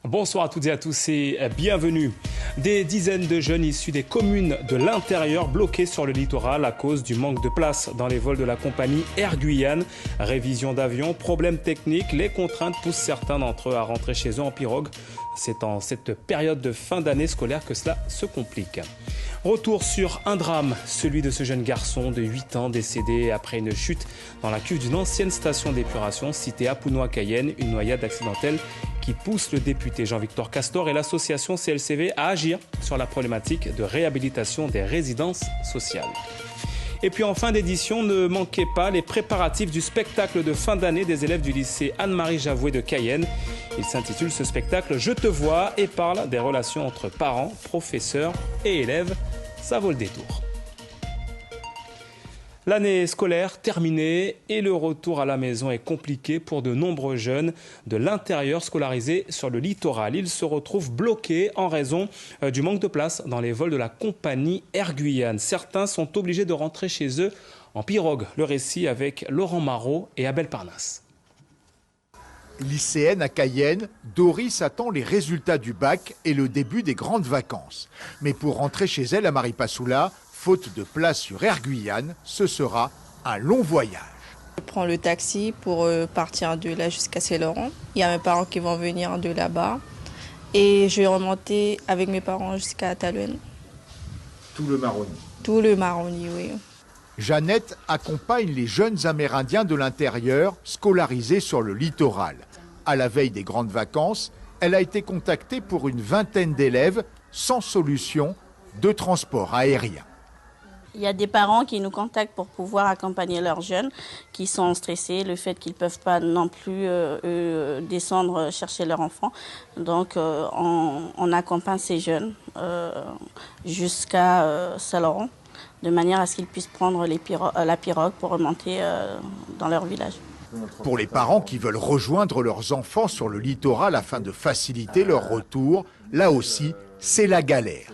Bonsoir à toutes et à tous et bienvenue. Des dizaines de jeunes issus des communes de l'intérieur bloqués sur le littoral à cause du manque de place dans les vols de la compagnie Air Guyane. Révision d'avion, problèmes techniques, les contraintes poussent certains d'entre eux à rentrer chez eux en pirogue. C'est en cette période de fin d'année scolaire que cela se complique. Retour sur un drame, celui de ce jeune garçon de 8 ans décédé après une chute dans la cuve d'une ancienne station d'épuration citée à Pounou-à-Cayenne, une noyade accidentelle qui pousse le député Jean-Victor Castor et l'association CLCV à agir sur la problématique de réhabilitation des résidences sociales. Et puis en fin d'édition, ne manquez pas les préparatifs du spectacle de fin d'année des élèves du lycée Anne-Marie Javoué de Cayenne. Il s'intitule ce spectacle « Je te vois » et parle des relations entre parents, professeurs et élèves. Ça vaut le détour. L'année scolaire terminée et le retour à la maison est compliqué pour de nombreux jeunes de l'intérieur scolarisés sur le littoral. Ils se retrouvent bloqués en raison du manque de place dans les vols de la compagnie Air Guyane. Certains sont obligés de rentrer chez eux en pirogue. Le récit avec Laurent Marot et Abel Parnasse. Lycéenne à Cayenne, Doris attend les résultats du bac et le début des grandes vacances. Mais pour rentrer chez elle à Maripasoula, faute de place sur Air Guyane, ce sera un long voyage. Je prends le taxi pour partir de là jusqu'à Saint-Laurent. Il y a mes parents qui vont venir de là-bas. Et je vais remonter avec mes parents jusqu'à Talouenne. Tout le Maroni. Tout le Maroni, oui. Jeannette accompagne les jeunes Amérindiens de l'intérieur scolarisés sur le littoral. À la veille des grandes vacances, elle a été contactée pour une vingtaine d'élèves sans solution de transport aérien. Il y a des parents qui nous contactent pour pouvoir accompagner leurs jeunes qui sont stressés, le fait qu'ils ne peuvent pas non plus descendre chercher leur enfant. Donc on accompagne ces jeunes jusqu'à Saint-Laurent, de manière à ce qu'ils puissent prendre la pirogue pour remonter dans leur village. Pour les parents qui veulent rejoindre leurs enfants sur le littoral afin de faciliter leur retour, là aussi, c'est la galère.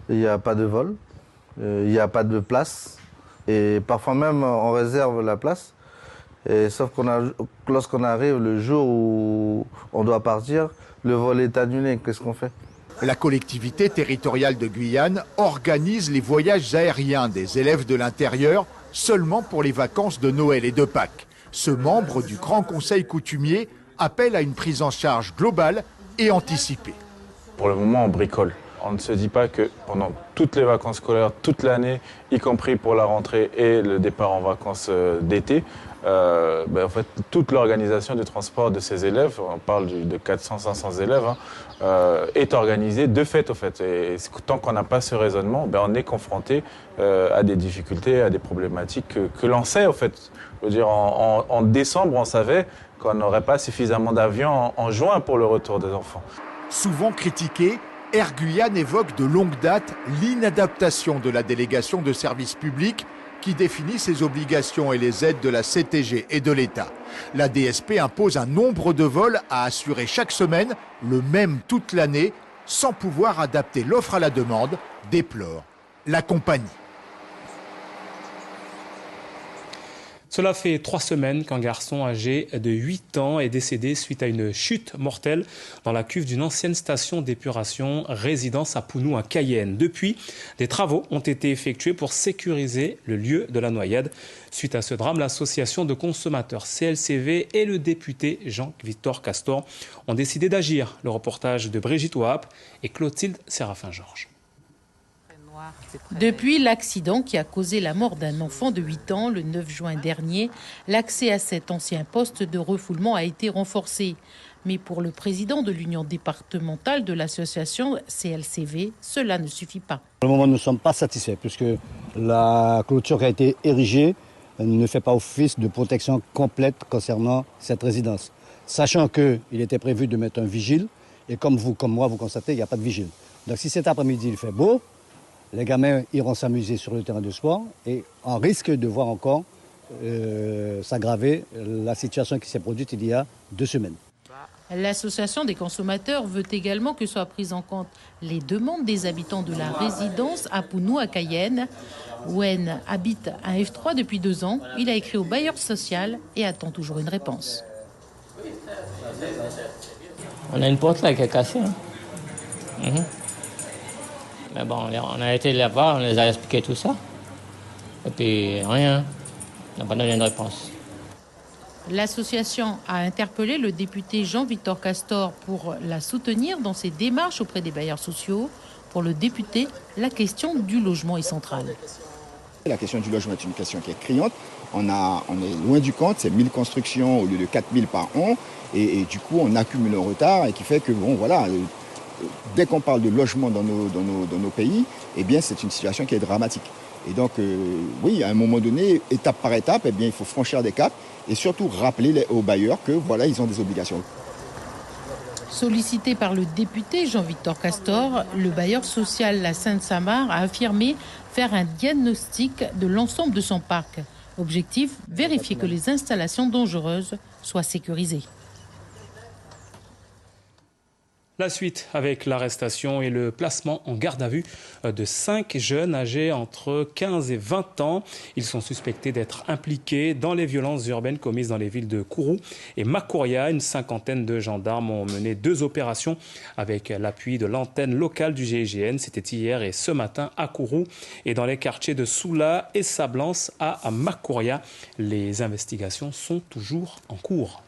Il n'y a pas de vol. Il n'y a pas de place et parfois même on réserve la place. Et sauf lorsqu'on arrive le jour où on doit partir, le vol est annulé. Qu'est-ce qu'on fait? La collectivité territoriale de Guyane organise les voyages aériens des élèves de l'intérieur seulement pour les vacances de Noël et de Pâques. Ce membre du Grand Conseil coutumier appelle à une prise en charge globale et anticipée. Pour le moment, on bricole. On ne se dit pas que pendant toutes les vacances scolaires, toute l'année, y compris pour la rentrée et le départ en vacances d'été, en fait, toute l'organisation du transport de ces élèves, on parle de 400-500 élèves, est organisée de fait au fait. Et tant qu'on n'a pas ce raisonnement, on est confronté à des difficultés, à des problématiques que l'on sait au fait. Je veux dire, en décembre, on savait qu'on n'aurait pas suffisamment d'avions en juin pour le retour des enfants. Souvent critiqué, Air Guyane évoque de longue date l'inadaptation de la délégation de service public qui définit ses obligations et les aides de la CTG et de l'État. La DSP impose un nombre de vols à assurer chaque semaine, le même toute l'année, sans pouvoir adapter l'offre à la demande, déplore la compagnie. Cela fait 3 semaines qu'un garçon âgé de 8 ans est décédé suite à une chute mortelle dans la cuve d'une ancienne station d'épuration résidence à Pounou à Cayenne. Depuis, des travaux ont été effectués pour sécuriser le lieu de la noyade. Suite à ce drame, l'association de consommateurs CLCV et le député Jean-Victor Castor ont décidé d'agir. Le reportage de Brigitte Ouap et Clotilde Séraphin-Georges. Depuis l'accident qui a causé la mort d'un enfant de 8 ans le 9 juin dernier, l'accès à cet ancien poste de refoulement a été renforcé. Mais pour le président de l'union départementale de l'association CLCV, cela ne suffit pas. Pour le moment, nous ne sommes pas satisfaits puisque la clôture qui a été érigée ne fait pas office de protection complète concernant cette résidence. Sachant qu'il était prévu de mettre un vigile et comme vous, comme moi, vous constatez, il n'y a pas de vigile. Donc si cet après-midi il fait beau, les gamins iront s'amuser sur le terrain de sport et on risque de voir encore s'aggraver la situation qui s'est produite il y a 2 semaines. L'association des consommateurs veut également que soient prises en compte les demandes des habitants de la résidence à Pounou à Cayenne. Wen habite un F3 depuis 2 ans. Il a écrit au bailleur social et attend toujours une réponse. On a une porte là qui est cassée. Hein. Mais bon, on a été là-bas, on les a expliqué tout ça. Et puis rien, on n'a pas donné de réponse. L'association a interpellé le député Jean-Victor Castor pour la soutenir dans ses démarches auprès des bailleurs sociaux. Pour le député, la question du logement est centrale. La question du logement est une question qui est criante. On est loin du compte, c'est 1000 constructions au lieu de 4000 par an. Et du coup, on accumule un retard et qui fait que, bon, voilà, dès qu'on parle de logement dans nos pays, eh bien, c'est une situation qui est dramatique. Et donc, oui, à un moment donné, étape par étape, eh bien, il faut franchir des caps et surtout rappeler aux bailleurs que, voilà, ils ont des obligations. Sollicité par le député Jean-Victor Castor, le bailleur social La Seine-Samar a affirmé faire un diagnostic de l'ensemble de son parc. Objectif, vérifier que les installations dangereuses soient sécurisées. La suite avec l'arrestation et le placement en garde à vue de 5 jeunes âgés entre 15 et 20 ans. Ils sont suspectés d'être impliqués dans les violences urbaines commises dans les villes de Kourou et Makouria. Une cinquantaine de gendarmes ont mené 2 opérations avec l'appui de l'antenne locale du GIGN. C'était hier et ce matin à Kourou et dans les quartiers de Soula et Sablance à Makouria. Les investigations sont toujours en cours.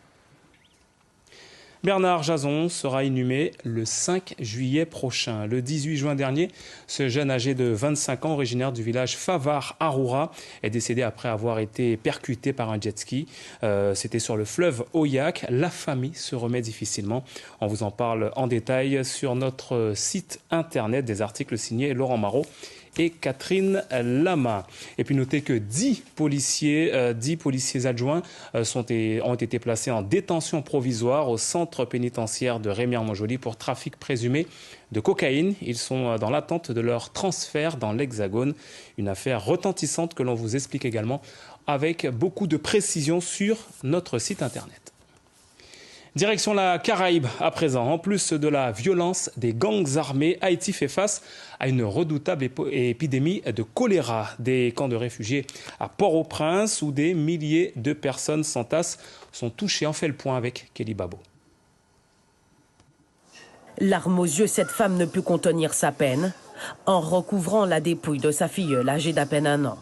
Bernard Jason sera inhumé le 5 juillet prochain. Le 18 juin dernier, ce jeune âgé de 25 ans, originaire du village Favar-Aroura, est décédé après avoir été percuté par un jet ski. C'était sur le fleuve Oyak. La famille se remet difficilement. On vous en parle en détail sur notre site internet, des articles signés Laurent Marot et Catherine Lama. Et puis notez que 10 policiers adjoints ont été placés en détention provisoire au centre pénitentiaire de Rémière-Montjoly pour trafic présumé de cocaïne. Ils sont dans l'attente de leur transfert dans l'Hexagone. Une affaire retentissante que l'on vous explique également avec beaucoup de précision sur notre site internet. Direction la Caraïbe à présent. En plus de la violence des gangs armés, Haïti fait face à une redoutable épidémie de choléra. Des camps de réfugiés à Port-au-Prince où des milliers de personnes s'entassent sont touchées. On fait le point avec Kelly Babo. Larmes aux yeux, cette femme ne peut contenir sa peine en recouvrant la dépouille de sa filleule âgée d'à peine 1 an.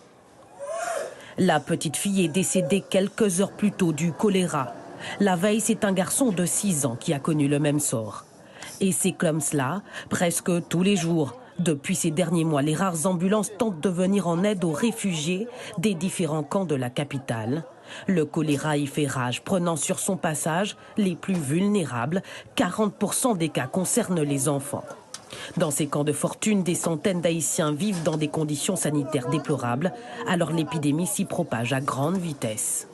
La petite fille est décédée quelques heures plus tôt du choléra. La veille, c'est un garçon de 6 ans qui a connu le même sort. Et c'est comme cela, presque tous les jours. Depuis ces derniers mois, les rares ambulances tentent de venir en aide aux réfugiés des différents camps de la capitale. Le choléra y fait rage, prenant sur son passage les plus vulnérables. 40% des cas concernent les enfants. Dans ces camps de fortune, des centaines d'Haïtiens vivent dans des conditions sanitaires déplorables, alors l'épidémie s'y propage à grande vitesse.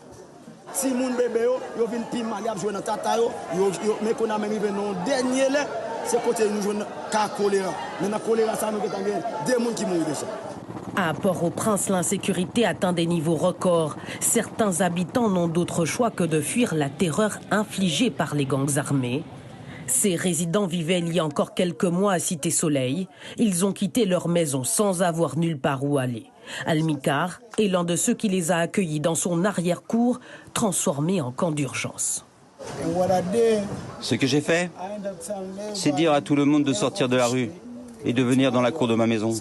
Si moun bébé yo vinn pi mal y a joué dans tata yo mais qu'on a même arrivé non dernier là c'est côté nous jouer cas choléra mais dans choléra ça nous gagné des moun qui mourent déjà. À Port-au-Prince, l'insécurité atteint des niveaux records. Certains habitants n'ont d'autre choix que de fuir la terreur infligée par les gangs armés. Ces résidents vivaient il y a encore quelques mois à Cité Soleil. Ils ont quitté leur maison sans avoir nulle part où aller. Almikar est l'un de ceux qui les a accueillis dans son arrière-cour, transformé en camp d'urgence. Ce que j'ai fait, c'est dire à tout le monde de sortir de la rue et de venir dans la cour de ma maison.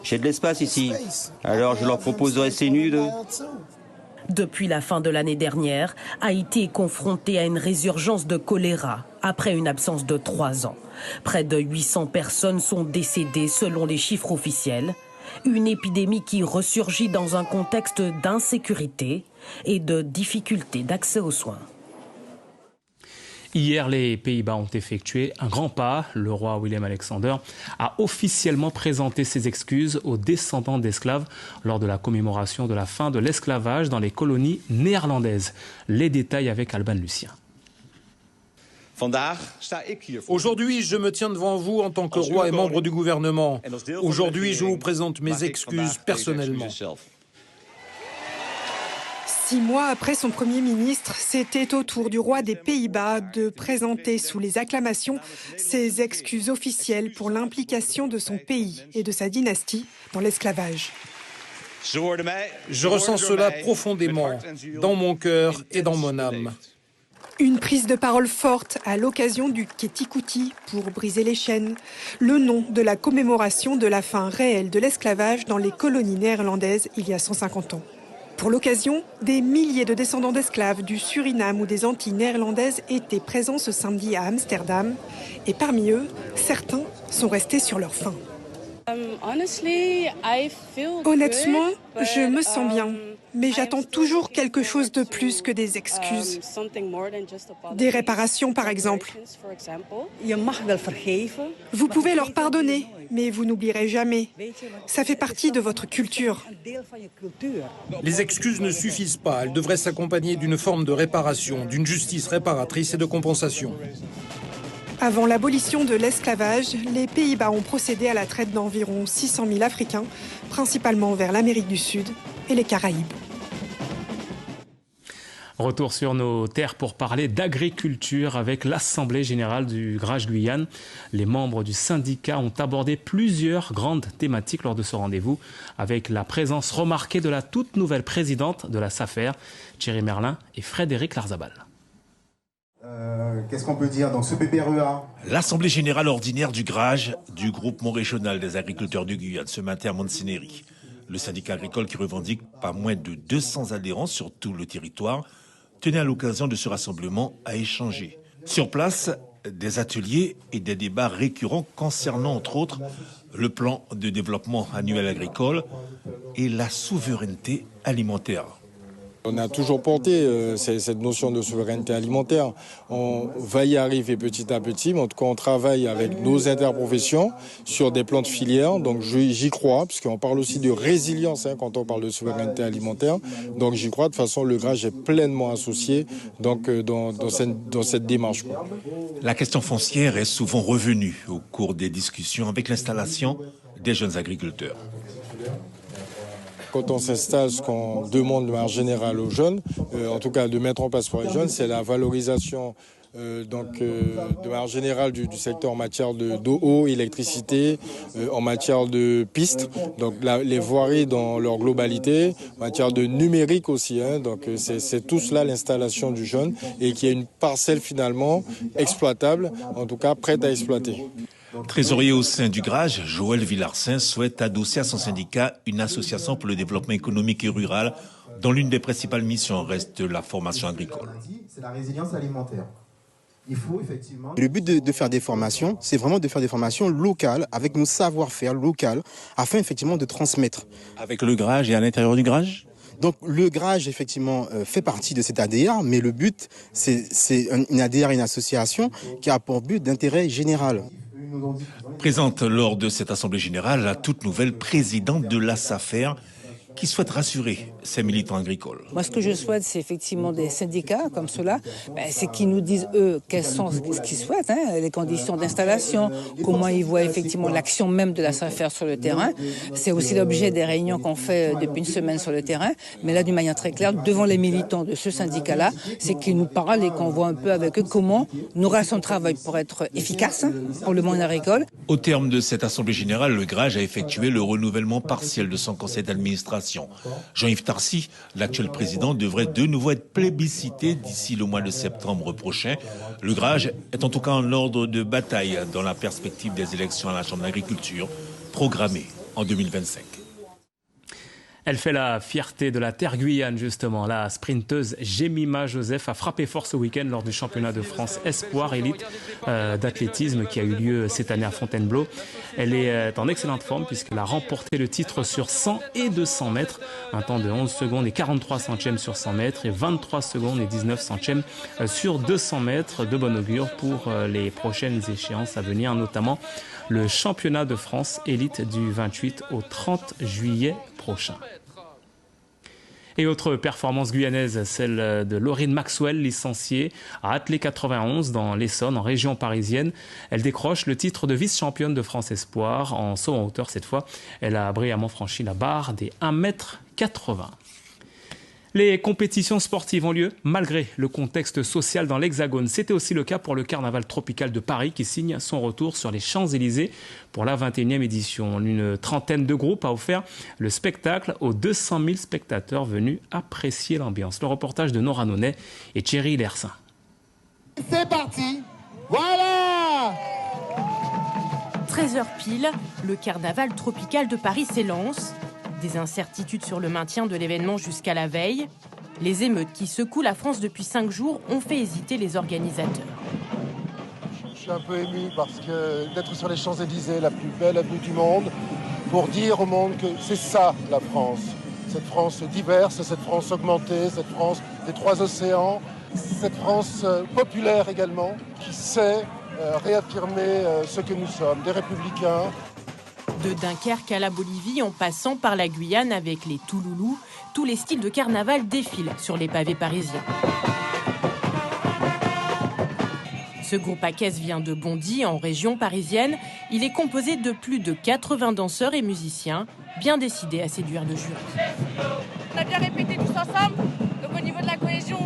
J'ai de l'espace ici, alors je leur propose de rester nus. Depuis la fin de l'année dernière, Haïti est confronté à une résurgence de choléra après une absence de 3 ans. Près de 800 personnes sont décédées selon les chiffres officiels. Une épidémie qui ressurgit dans un contexte d'insécurité et de difficultés d'accès aux soins. Hier, les Pays-Bas ont effectué un grand pas. Le roi Willem-Alexander a officiellement présenté ses excuses aux descendants d'esclaves lors de la commémoration de la fin de l'esclavage dans les colonies néerlandaises. Les détails avec Alban Lucien. Aujourd'hui, je me tiens devant vous en tant que roi et membre du gouvernement. Aujourd'hui, je vous présente mes excuses personnellement. 6 mois après son Premier ministre, c'était au tour du roi des Pays-Bas de présenter sous les acclamations ses excuses officielles pour l'implication de son pays et de sa dynastie dans l'esclavage. Je ressens cela profondément, dans mon cœur et dans mon âme. Une prise de parole forte à l'occasion du Ketikouti pour briser les chaînes, le nom de la commémoration de la fin réelle de l'esclavage dans les colonies néerlandaises il y a 150 ans. Pour l'occasion, des milliers de descendants d'esclaves du Suriname ou des Antilles néerlandaises étaient présents ce samedi à Amsterdam. Et parmi eux, certains sont restés sur leur faim. Honnêtement, je me sens bien, mais j'attends toujours quelque chose de plus que des excuses. Des réparations, par exemple. Vous pouvez leur pardonner, mais vous n'oublierez jamais. Ça fait partie de votre culture. Les excuses ne suffisent pas. Elles devraient s'accompagner d'une forme de réparation, d'une justice réparatrice et de compensation. Avant l'abolition de l'esclavage, les Pays-Bas ont procédé à la traite d'environ 600 000 Africains, principalement vers l'Amérique du Sud et les Caraïbes. Retour sur nos terres pour parler d'agriculture avec l'Assemblée générale du Grage Guyane. Les membres du syndicat ont abordé plusieurs grandes thématiques lors de ce rendez-vous, avec la présence remarquée de la toute nouvelle présidente de la SAFER, Thierry Merlin et Frédéric Larzabal. Qu'est-ce qu'on peut dire dans ce PPREA? L'Assemblée générale ordinaire du Grage, du groupement régional des agriculteurs de Guyane, ce matin à Montsinéry. Le syndicat agricole, qui revendique pas moins de 200 adhérents sur tout le territoire, tenait à l'occasion de ce rassemblement à échanger. Sur place, des ateliers et des débats récurrents concernant, entre autres, le plan de développement annuel agricole et la souveraineté alimentaire. On a toujours porté cette notion de souveraineté alimentaire. On va y arriver petit à petit, mais en tout cas on travaille avec nos interprofessions sur des plans de filière. Donc j'y crois, puisqu'on parle aussi de résilience quand on parle de souveraineté alimentaire. Donc j'y crois, de toute façon le Grage est pleinement associé donc, dans cette démarche. La question foncière est souvent revenue au cours des discussions avec l'installation des jeunes agriculteurs. Quand on s'installe, ce qu'on demande de manière générale aux jeunes, en tout cas de mettre en place pour les jeunes, c'est la valorisation de manière générale du secteur en matière d'eau, électricité, en matière de pistes, donc les voiries dans leur globalité, en matière de numérique aussi. Donc c'est tout cela l'installation du jeune et qui est une parcelle finalement exploitable, en tout cas prête à exploiter. Trésorier au sein du Grage, Joël Villarsin souhaite adosser à son syndicat une association pour le développement économique et rural dont l'une des principales missions reste la formation agricole. C'est la résilience alimentaire. Il faut effectivement... Le but de faire des formations, c'est vraiment de faire des formations locales, avec nos savoir-faire locaux, afin effectivement de transmettre. Avec le Grage et à l'intérieur du Grage ? Donc le Grage, effectivement, fait partie de cette ADR, mais le but, c'est une ADR, une association qui a pour but d'intérêt général. Présente lors de cette assemblée générale la toute nouvelle présidente de la SAFER qui souhaite rassurer ses militants agricoles. Moi, ce que je souhaite, c'est effectivement des syndicats comme cela, c'est qu'ils nous disent, eux, ce qu'ils souhaitent, les conditions d'installation, comment ils voient effectivement l'action même de la SAFER sur le terrain. C'est aussi l'objet des réunions qu'on fait depuis une semaine sur le terrain, mais là, d'une manière très claire, devant les militants de ce syndicat-là, c'est qu'ils nous parlent et qu'on voit un peu avec eux comment nos relations de travail pour être efficaces pour le monde agricole. Au terme de cette assemblée générale, le Grage a effectué le renouvellement partiel de son conseil d'administration. Jean-Yves Tarcy, l'actuel président, devrait de nouveau être plébiscité d'ici le mois de septembre prochain. Le Grage est en tout cas en ordre de bataille dans la perspective des élections à la Chambre d'agriculture programmées en 2025. Elle fait la fierté de la terre guyane, justement. La sprinteuse Jemima Joseph a frappé fort ce week-end lors du championnat de France Espoir Élite d'athlétisme qui a eu lieu cette année à Fontainebleau. Elle est en excellente forme puisqu'elle a remporté le titre sur 100 et 200 mètres. Un temps de 11 secondes et 43 centièmes sur 100 mètres et 23 secondes et 19 centièmes sur 200 mètres. De bon augure pour les prochaines échéances à venir, notamment le championnat de France Élite du 28 au 30 juillet prochain. Et autre performance guyanaise, celle de Laurine Maxwell, licenciée à Athlée 91 dans l'Essonne, en région parisienne. Elle décroche le titre de vice-championne de France Espoir en saut en hauteur cette fois. Elle a brillamment franchi la barre des 1,80 m. Les compétitions sportives ont lieu malgré le contexte social dans l'Hexagone. C'était aussi le cas pour le Carnaval tropical de Paris qui signe son retour sur les Champs-Élysées pour la 21e édition. Une trentaine de groupes a offert le spectacle aux 200 000 spectateurs venus apprécier l'ambiance. Le reportage de Nora Nonet et Thierry Lersin. C'est parti. Voilà. 13h pile, le carnaval tropical de Paris s'élance. Des incertitudes sur le maintien de l'événement jusqu'à la veille. Les émeutes qui secouent la France depuis 5 jours ont fait hésiter les organisateurs. Je suis un peu ému parce que d'être sur les Champs-Élysées, la plus belle avenue du monde, pour dire au monde que c'est ça la France. Cette France diverse, cette France augmentée, cette France des 3 océans, cette France populaire également, qui sait réaffirmer ce que nous sommes, des républicains. De Dunkerque à la Bolivie, en passant par la Guyane avec les Touloulous, tous les styles de carnaval défilent sur les pavés parisiens. Ce groupe à caisse vient de Bondy, en région parisienne. Il est composé de plus de 80 danseurs et musiciens, bien décidés à séduire le jury. On a bien répété tous ensemble, donc au niveau de la cohésion,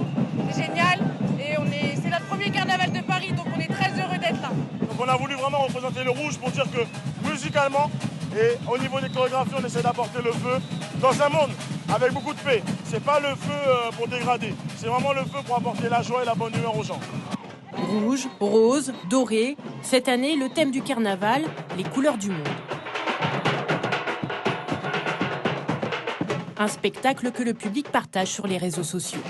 c'est génial. Et c'est notre premier carnaval de Paris, donc on est très heureux d'être là. Donc on a voulu vraiment représenter le rouge pour dire que musicalement et au niveau des chorégraphies, on essaie d'apporter le feu dans un monde avec beaucoup de paix. C'est pas le feu pour dégrader, c'est vraiment le feu pour apporter la joie et la bonne humeur aux gens. Rouge, rose, doré. Cette année, le thème du carnaval, les couleurs du monde. Un spectacle que le public partage sur les réseaux sociaux.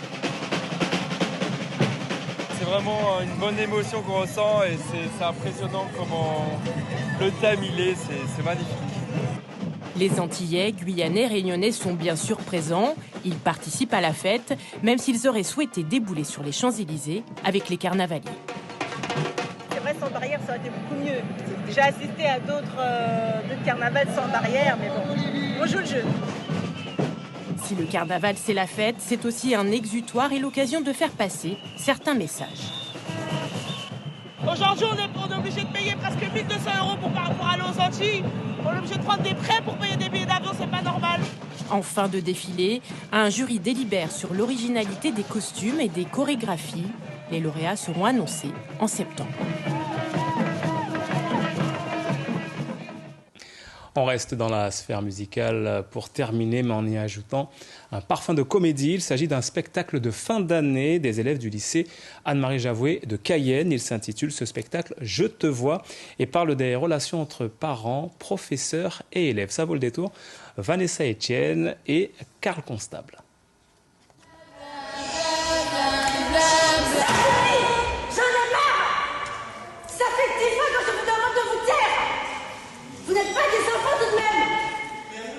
C'est vraiment une bonne émotion qu'on ressent et c'est impressionnant comment le thème il est, c'est magnifique. Les Antillais, Guyanais, Réunionnais sont bien sûr présents. Ils participent à la fête, même s'ils auraient souhaité débouler sur les Champs-Élysées avec les carnavaliers. C'est vrai, sans barrière, ça aurait été beaucoup mieux. J'ai assisté à d'autres carnavals sans barrière, mais bon, on joue le jeu. Si le carnaval, c'est la fête, c'est aussi un exutoire et l'occasion de faire passer certains messages. Aujourd'hui, on est obligé de payer presque 1 200 € pour aller aux Antilles. On est obligé de prendre des prêts pour payer des billets d'avion, c'est pas normal. En fin de défilé, un jury délibère sur l'originalité des costumes et des chorégraphies. Les lauréats seront annoncés en septembre. On reste dans la sphère musicale pour terminer, mais en y ajoutant un parfum de comédie. Il s'agit d'un spectacle de fin d'année des élèves du lycée Anne-Marie Javoué de Cayenne. Il s'intitule ce spectacle « Je te vois » et parle des relations entre parents, professeurs et élèves. Ça vaut le détour. Vanessa Etienne et Karl Constable.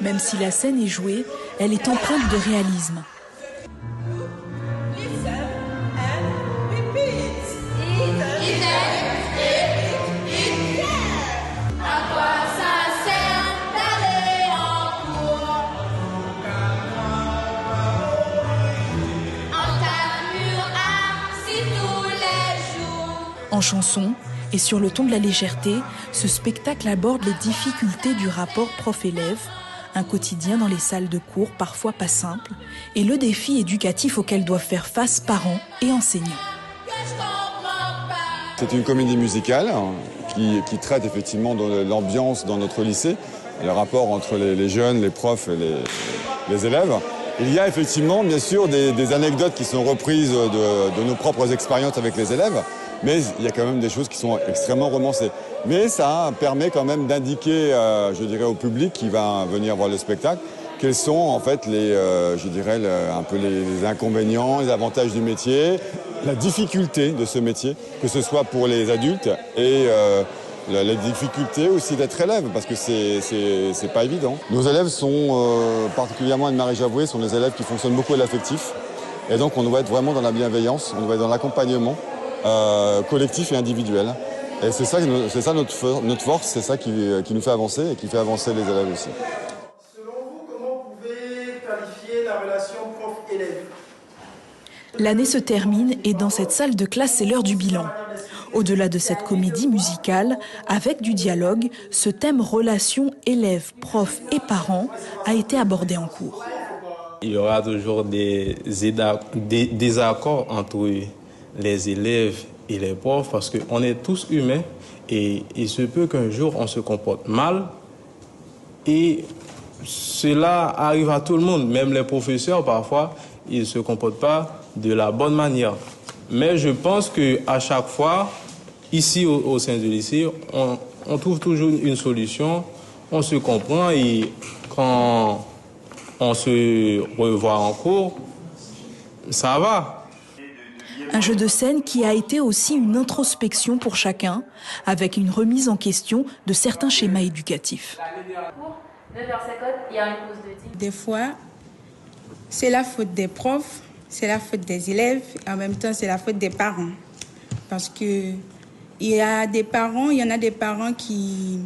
Même si la scène est jouée, elle est empreinte de réalisme. En chanson et sur le ton de la légèreté, ce spectacle aborde les difficultés du rapport prof-élève, un quotidien dans les salles de cours parfois pas simple, et le défi éducatif auquel doivent faire face parents et enseignants. C'est une comédie musicale qui traite effectivement de l'ambiance dans notre lycée, le rapport entre les jeunes, les profs et les élèves. Il y a effectivement, bien sûr, des anecdotes qui sont reprises de nos propres expériences avec les élèves, mais il y a quand même des choses qui sont extrêmement romancées. Mais ça permet quand même d'indiquer, je dirais, au public qui va venir voir le spectacle, quels sont en fait un peu les inconvénients, les avantages du métier, la difficulté de ce métier, que ce soit pour les adultes et la difficulté aussi d'être élève, parce que c'est pas évident. Nos élèves sont, particulièrement Anne-Marie Javoué, sont des élèves qui fonctionnent beaucoup à l'affectif. Et donc on doit être vraiment dans la bienveillance, on doit être dans l'accompagnement collectif et individuel. Et c'est ça notre force, c'est ça qui nous fait avancer et qui fait avancer les élèves aussi. Selon vous, comment vous pouvez qualifier la relation prof-élève ? L'année se termine et dans cette salle de classe, c'est l'heure du bilan. Au-delà de cette comédie musicale, avec du dialogue, ce thème relation élèves, profs et parents a été abordé en cours. Il y aura toujours des désaccords entre les élèves et les profs parce qu'on est tous humains et il se peut qu'un jour on se comporte mal et cela arrive à tout le monde, même les professeurs parfois ils ne se comportent pas de la bonne manière. Mais je pense qu'à chaque fois, ici au sein du lycée, on trouve toujours une solution, on se comprend et quand on se revoit en cours, ça va. Un jeu de scène qui a été aussi une introspection pour chacun, avec une remise en question de certains schémas éducatifs. 9h50, il y a une pause de 10. Des fois, c'est la faute des profs, c'est la faute des élèves, en même temps, c'est la faute des parents. Parce que il y en a des parents qui,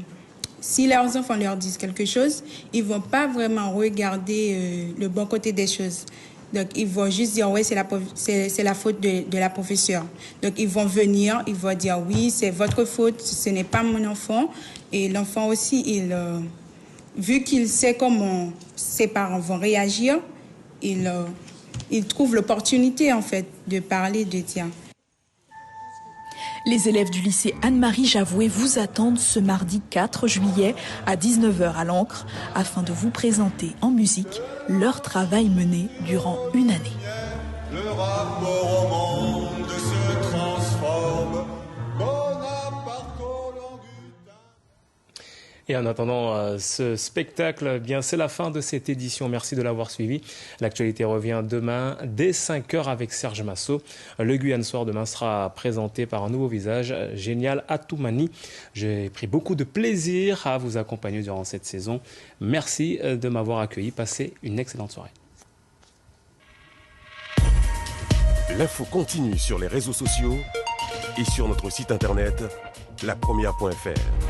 si leurs enfants leur disent quelque chose, ils ne vont pas vraiment regarder le bon côté des choses. Donc, ils vont juste dire, oui, c'est la faute de la professeure. Donc, ils vont venir, ils vont dire, oui, c'est votre faute, ce n'est pas mon enfant. Et l'enfant aussi, vu qu'il sait comment ses parents vont réagir, il trouve l'opportunité, en fait, de parler, de dire. Les élèves du lycée Anne-Marie Javoué vous attendent ce mardi 4 juillet à 19h à l'Ancre afin de vous présenter en musique leur travail mené durant une année. Le rapport au monde se transforme. Et en attendant ce spectacle, bien c'est la fin de cette édition. Merci de l'avoir suivi. L'actualité revient demain dès 5h avec Serge Massot. Le Guyane Soir demain sera présenté par un nouveau visage, Génial Atoumani. J'ai pris beaucoup de plaisir à vous accompagner durant cette saison. Merci de m'avoir accueilli. Passez une excellente soirée. L'info continue sur les réseaux sociaux et sur notre site internet lapremière.fr.